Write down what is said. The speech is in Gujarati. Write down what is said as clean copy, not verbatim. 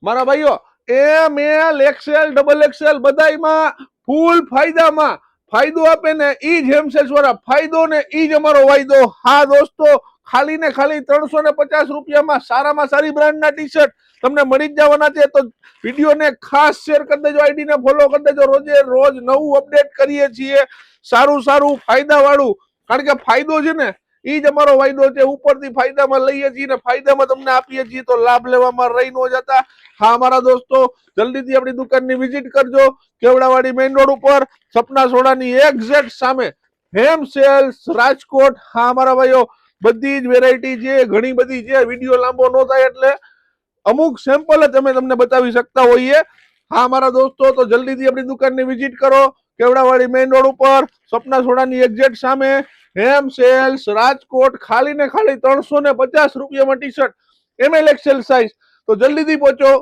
મારા ભાઈઓ M L XL double XL બધાયમાં ફૂલ ફાયદામાં ફાયદો આપે ને ઈ જ હેમસેલ્સ વાળા ફાયદો ને ઈ જ અમારો વાયદો. હા દોસ્તો, ખાલી ને ખાલી 350 રૂપિયામાં સારામાં સારી બ્રાન્ડના ટી શર્ટ તમને મળી જ જવાના છે. તો વિડીયોને ખાસ શેર કરી દેજો, આઈડી ને ફોલો કરી દેજો. રોજે રોજ નવું અપડેટ કરીએ છીએ, સારું સારું ફાયદા વાળું. કારણ કે ફાયદો છે ને ઈ જ અમારો વાયદો છે. ઉપરથી ફાયદામાં લઈએ છીએ ને ફાયદામાં તમને આપીએ છીએ, તો લાભ લેવામાં રહી ન જતા. હા મારા દોસ્તો, જલ્દીથી આપણી દુકાનની વિઝિટ કરજો. કેવડાવાડી મેઇન રોડ ઉપર સપના સોડાની એક્ઝેક્ટ સામે હેમ સેલ્સ રાજકોટ. હા મારા ભાઈઓ, બધી જ વેરાયટી છે, ઘણી બધી છે. વિડીયો લાંબો ન થાય એટલે અમુક સેમ્પલ જ અમે તમને બતાવી શકતા હોઈએ. હા મારા દોસ્તો, તો જલ્દીથી આપણી દુકાનની વિઝિટ કરો. કેવડાવાડી મેઇન રોડ ઉપર સપના સોડાની એક્ઝેક્ટ સામે હેમ સેલ્સ રાજકોટ. ખાલી ને ખાલી 350 રૂપિયામાં T shirt ML XL size. તો જલ્દીથી પહોંચો.